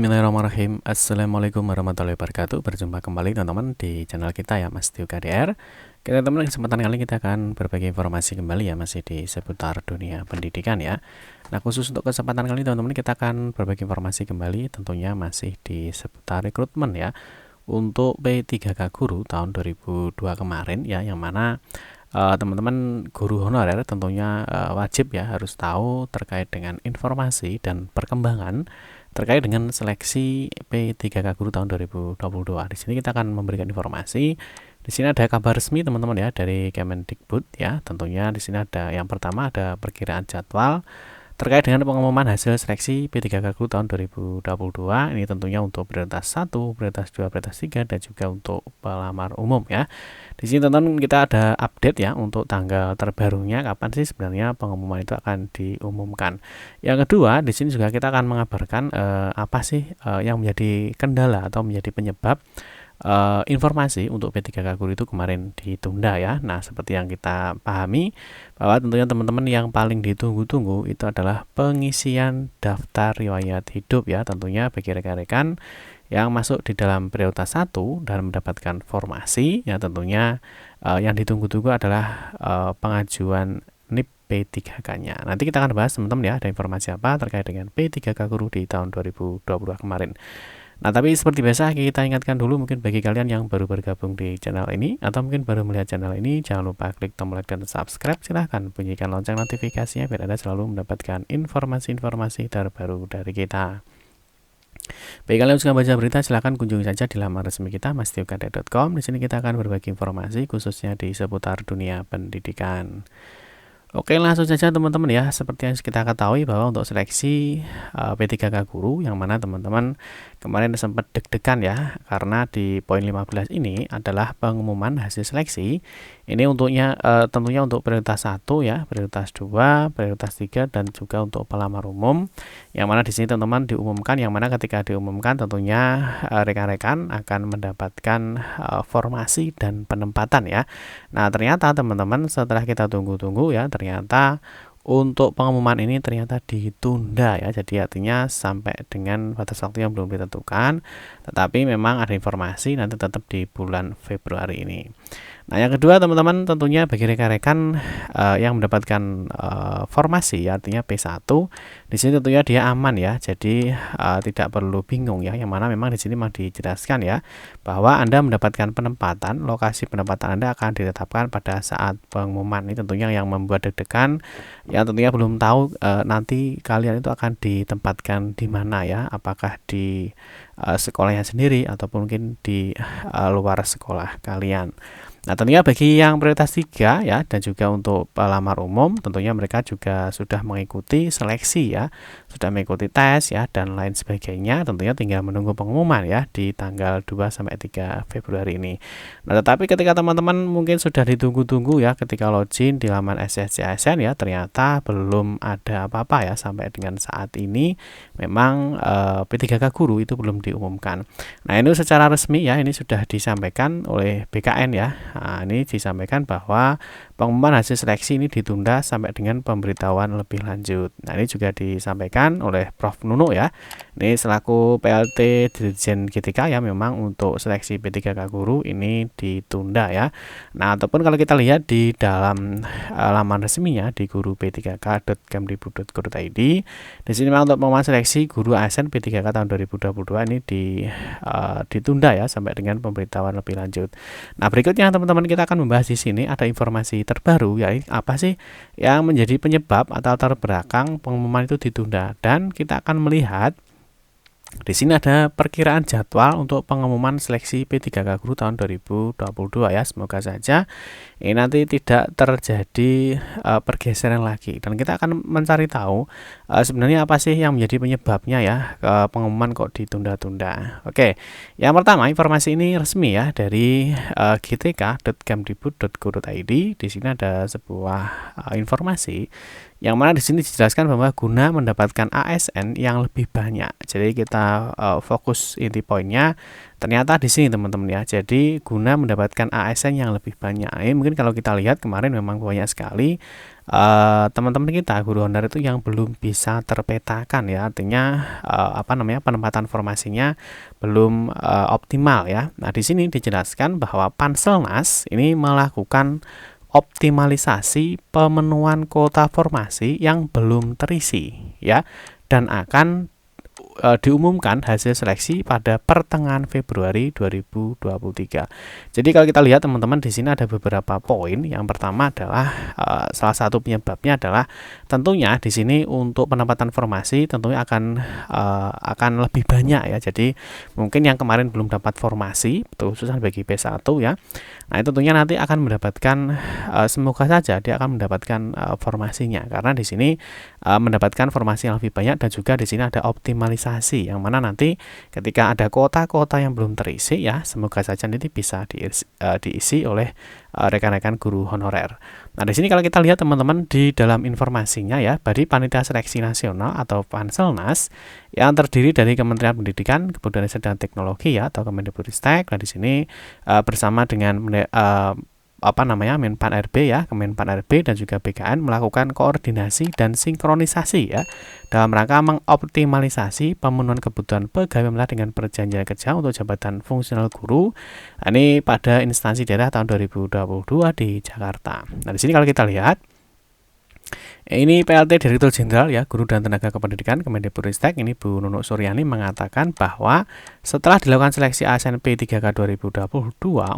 Bismillahirrahmanirrahim. Assalamualaikum warahmatullahi wabarakatuh. Berjumpa kembali teman-teman di channel kita ya, Mas Tio KDR. Kita teman kesempatan kali kita akan berbagi informasi kembali ya, masih di seputar dunia pendidikan ya. Nah, khusus untuk kesempatan kali teman-teman kita akan berbagi informasi kembali tentunya masih di seputar rekrutmen ya. Untuk P3K Guru tahun 2002 kemarin ya, yang mana teman-teman guru honorer tentunya wajib ya harus tahu terkait dengan informasi dan perkembangan terkait dengan seleksi P3K Guru tahun 2022. Di sini kita akan memberikan informasi. Di sini ada kabar resmi teman-teman ya dari Kemendikbud ya. Tentunya di sini ada yang pertama ada perkiraan jadwal terkait dengan pengumuman hasil seleksi P3K Guru tahun 2022. Ini tentunya untuk prioritas 1, prioritas 2, prioritas 3 dan juga untuk pelamar umum ya. Di sini teman-teman kita ada update ya untuk tanggal terbarunya kapan sih sebenarnya pengumuman itu akan diumumkan. Yang kedua, di sini juga kita akan mengabarkan apa sih yang menjadi kendala atau menjadi penyebab informasi untuk P3K Guru itu kemarin ditunda ya. Nah, seperti yang kita pahami bahwa tentunya teman-teman yang paling ditunggu-tunggu itu adalah pengisian daftar riwayat hidup ya, tentunya bagi rekan-rekan yang masuk di dalam prioritas 1 dan mendapatkan formasi ya, tentunya yang ditunggu-tunggu adalah pengajuan NIP P3K-nya. Nanti kita akan bahas teman-teman ya, ada informasi apa terkait dengan P3K Guru di tahun 2022 kemarin. Nah, tapi seperti biasa kita ingatkan dulu mungkin bagi kalian yang baru bergabung di channel ini atau mungkin baru melihat channel ini, jangan lupa klik tombol like dan subscribe. Silahkan bunyikan lonceng notifikasinya biar Anda selalu mendapatkan informasi-informasi terbaru dari kita. Bagi kalian yang suka baca berita, silahkan kunjungi saja di laman resmi kita mastiokade.com. Di sini kita akan berbagi informasi khususnya di seputar dunia pendidikan. Oke, langsung saja teman-teman ya. Seperti yang kita ketahui bahwa untuk seleksi P3K Guru yang mana teman-teman kemarin sempat deg-degan ya, karena di poin 15 ini adalah pengumuman hasil seleksi. Ini untuknya tentunya untuk prioritas 1 ya, prioritas 2, prioritas 3 dan juga untuk pelamar umum. Yang mana di sini teman-teman diumumkan, yang mana ketika diumumkan tentunya rekan-rekan akan mendapatkan formasi dan penempatan ya. Nah, ternyata teman-teman setelah kita tunggu-tunggu ya, ternyata untuk pengumuman ini ternyata ditunda ya. Jadi artinya sampai dengan batas waktu yang belum ditentukan, tetapi memang ada informasi nanti tetap di bulan Februari ini. Nah, yang kedua teman-teman tentunya bagi rekan-rekan yang mendapatkan formasi ya, artinya P1, di sini tentunya dia aman ya. Jadi tidak perlu bingung ya, yang mana memang di sini memang dijelaskan ya bahwa Anda mendapatkan penempatan, lokasi penempatan Anda akan ditetapkan pada saat pengumuman. Ini tentunya yang membuat deg-degan yang tentunya belum tahu nanti kalian itu akan ditempatkan di mana ya, apakah di sekolahnya sendiri ataupun mungkin di luar sekolah kalian. Nah, tentunya bagi yang prioritas 3 ya dan juga untuk pelamar umum tentunya mereka juga sudah mengikuti seleksi ya, sudah mengikuti tes ya dan lain sebagainya, tentunya tinggal menunggu pengumuman ya di tanggal 2 sampai 3 Februari ini. Nah, tetapi ketika teman-teman mungkin sudah ditunggu-tunggu ya, ketika login di laman SSC ASN ya, ternyata belum ada apa-apa ya sampai dengan saat ini. Memang P3K Guru itu belum diumumkan. Nah, ini secara resmi ya, ini sudah disampaikan oleh BKN ya. Nah, ini disampaikan bahwa pengumuman hasil seleksi ini ditunda sampai dengan pemberitahuan lebih lanjut. Nah, ini juga disampaikan oleh Prof. Nuno ya. Ini selaku PLT Dirjen GTK ya, memang untuk seleksi P3K Guru ini ditunda ya. Nah, ataupun kalau kita lihat di dalam laman resminya di guru p3k.kemdikbud.go.id, di sini memang untuk pengumuman seleksi guru ASN P3K tahun 2022 ini ditunda ya sampai dengan pemberitahuan lebih lanjut. Nah, berikutnya teman-teman kita akan membahas di sini ada informasi terbaru ya, apa sih yang menjadi penyebab atau latar belakang pengumuman itu ditunda, dan kita akan melihat di sini ada perkiraan jadwal untuk pengumuman seleksi P3K Guru tahun 2022 ya. Semoga saja ini nanti tidak terjadi pergeseran lagi, dan kita akan mencari tahu sebenarnya apa sih yang menjadi penyebabnya ya pengumuman kok ditunda-tunda. Oke, yang pertama informasi ini resmi ya dari gtk.kemdikbud.go.id. Di sini ada sebuah informasi Yang mana di sini dijelaskan bahwa guna mendapatkan ASN yang lebih banyak. Jadi kita fokus inti poinnya ternyata di sini teman-teman ya. Jadi guna mendapatkan ASN yang lebih banyak. Ini mungkin kalau kita lihat kemarin memang banyak sekali teman-teman kita guru honorer itu yang belum bisa terpetakan ya. Artinya penempatan formasinya belum optimal ya. Nah, di sini dijelaskan bahwa Panselnas ini melakukan optimalisasi pemenuhan kuota formasi yang belum terisi ya, dan akan diumumkan hasil seleksi pada pertengahan Februari 2023. Jadi kalau kita lihat teman-teman di sini ada beberapa poin. Yang pertama adalah salah satu penyebabnya adalah tentunya di sini untuk penempatan formasi tentunya akan lebih banyak ya. Jadi mungkin yang kemarin belum dapat formasi khususnya bagi P1 ya. Nah, itu tentunya nanti akan mendapatkan semoga saja dia akan mendapatkan formasinya, karena di sini mendapatkan formasi yang lebih banyak dan juga di sini ada optimalisasi yang mana nanti ketika ada kota-kota yang belum terisi ya, semoga saja nanti bisa diisi oleh rekan-rekan guru honorer. Nah, di sini kalau kita lihat teman-teman di dalam informasinya ya, bagi Panitia Seleksi Nasional atau Panselnas yang terdiri dari Kementerian Pendidikan, Kebudayaan Riset dan Teknologi ya atau Kemendikbudristek. Nah, di sini bersama dengan Menpan RB ya, Kemenpan RB dan juga BKN melakukan koordinasi dan sinkronisasi ya dalam rangka mengoptimalisasi pemenuhan kebutuhan pegawai pemerintah dengan perjanjian kerja untuk jabatan fungsional guru. Nah, ini pada instansi daerah tahun 2022 di Jakarta. Nah, di sini kalau kita lihat ini PLT Direktur Jenderal ya Guru dan Tenaga Kependidikan Kemendikbudristek ini Bu Nunuk Suryani mengatakan bahwa setelah dilakukan seleksi ASN P3K 2022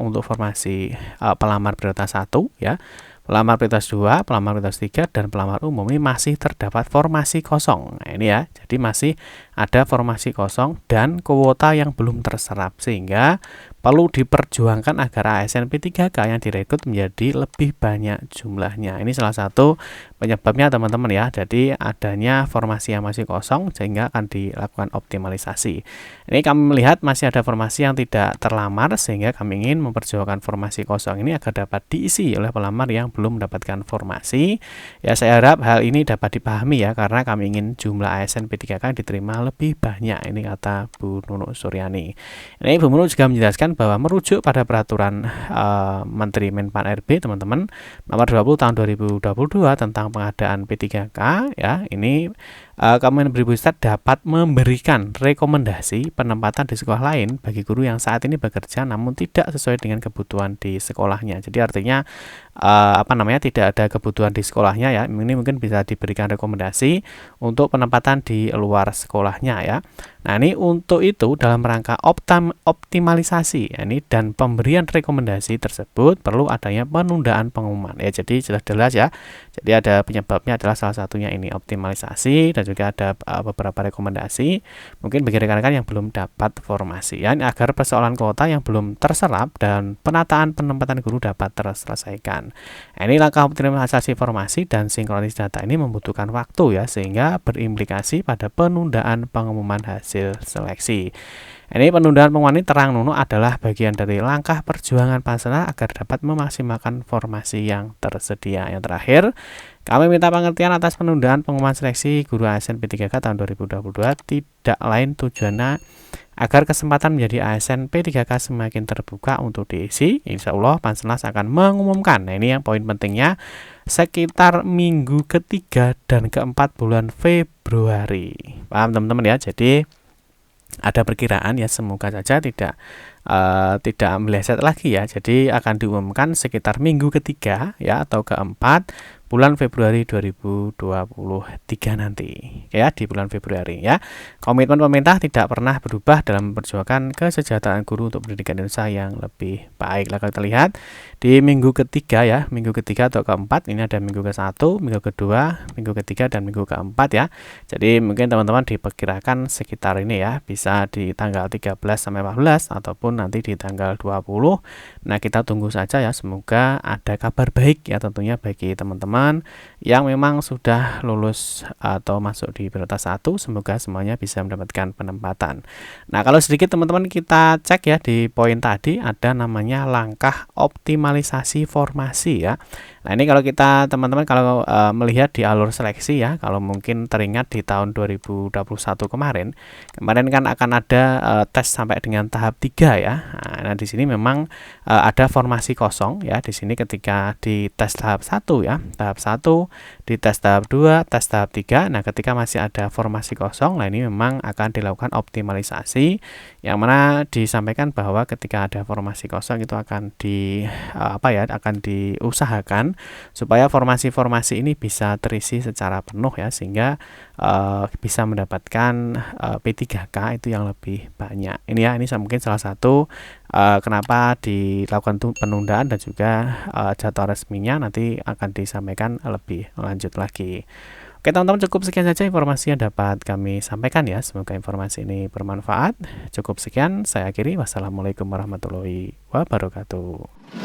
untuk formasi pelamar prioritas 1 ya, pelamar prioritas 2, pelamar prioritas 3 dan pelamar umum ini masih terdapat formasi kosong. Nah, ini ya. Jadi masih ada formasi kosong dan kuota yang belum terserap sehingga perlu diperjuangkan agar ASN P3K yang direkrut menjadi lebih banyak jumlahnya. Ini salah satu penyebabnya teman-teman ya. Jadi adanya formasi yang masih kosong sehingga akan dilakukan optimalisasi. Ini kami melihat masih ada formasi yang tidak terlamar sehingga kami ingin memperjuangkan formasi kosong ini agar dapat diisi oleh pelamar yang belum mendapatkan formasi. Ya, saya harap hal ini dapat dipahami ya, karena kami ingin jumlah ASN P3K diterima lebih banyak. Ini kata Bu Nunuk Suryani. Ini Bu Nunuk juga menjelaskan bahwa merujuk pada peraturan Menteri Menpan RB teman-teman nomor 20 tahun 2022 tentang pengadaan P3K ya, ini Kemendikbudristek dapat memberikan rekomendasi penempatan di sekolah lain bagi guru yang saat ini bekerja namun tidak sesuai dengan kebutuhan di sekolahnya. Jadi artinya tidak ada kebutuhan di sekolahnya ya, ini mungkin bisa diberikan rekomendasi untuk penempatan di luar sekolahnya ya. Nah, ini untuk itu dalam rangka optimalisasi ya, ini dan pemberian rekomendasi tersebut perlu adanya penundaan pengumuman ya. Jadi sudah jelas ya. Jadi ada penyebabnya adalah salah satunya ini optimalisasi dan juga ada beberapa rekomendasi mungkin bagi rekan-rekan yang belum dapat formasi ya, ini agar persoalan kuota yang belum terserap dan penataan penempatan guru dapat terselesaikan. Nah, ini langkah optimalisasi formasi dan sinkronis data ini membutuhkan waktu ya, sehingga berimplikasi pada penundaan pengumuman hasil seleksi. Ini penundaan pengumuman ini terang Nunuk adalah bagian dari langkah perjuangan Panselnas agar dapat memaksimalkan formasi yang tersedia. Yang terakhir, kami minta pengertian atas penundaan pengumuman seleksi guru ASN P3K tahun 2022 tidak lain tujuannya agar kesempatan menjadi ASN P3K semakin terbuka untuk diisi. Insya Allah Panselnas akan mengumumkan. Nah, ini yang poin pentingnya sekitar minggu ketiga dan keempat bulan Februari. Paham teman-teman ya? Jadi ada perkiraan ya, semoga saja tidak meleset lagi ya. Jadi akan diumumkan sekitar minggu ketiga ya atau keempat bulan Februari 2023 nanti ya, di bulan Februari ya. Komitmen pemerintah tidak pernah berubah dalam memperjuangkan kesejahteraan guru untuk pendidikan Indonesia yang lebih baik. Lah, kita lihat di minggu ketiga ya, minggu ketiga atau keempat, ini ada minggu ke-1, minggu kedua, minggu ketiga dan minggu keempat ya. Jadi mungkin teman-teman diperkirakan sekitar ini ya, bisa di tanggal 13 sampai 14 ataupun nanti di tanggal 20. Nah, kita tunggu saja ya, semoga ada kabar baik ya tentunya bagi teman-teman teman-teman yang memang sudah lulus atau masuk di prioritas 1, semoga semuanya bisa mendapatkan penempatan. Nah, kalau sedikit teman-teman kita cek ya di poin tadi ada namanya langkah optimalisasi formasi ya. Nah, ini kalau kita teman-teman kalau melihat di alur seleksi ya, kalau mungkin teringat di tahun 2021 kemarin kan akan ada tes sampai dengan tahap 3 ya. Nah, di sini memang ada formasi kosong ya. Di sini ketika di tes tahap 1 ya, tahap 1, di tes tahap 2, tes tahap 3. Nah, ketika masih ada formasi kosong, nah ini memang akan dilakukan optimalisasi yang mana disampaikan bahwa ketika ada formasi kosong itu akan akan diusahakan supaya formasi-formasi ini bisa terisi secara penuh ya, sehingga bisa mendapatkan P3K itu yang lebih banyak. Ini ya, ini mungkin salah satu kenapa dilakukan penundaan dan juga jadwal resminya nanti akan disampaikan lebih lanjut lagi. Oke teman-teman, cukup sekian saja informasi yang dapat kami sampaikan ya. Semoga informasi ini bermanfaat. Cukup sekian, saya akhiri. Wassalamualaikum warahmatullahi wabarakatuh.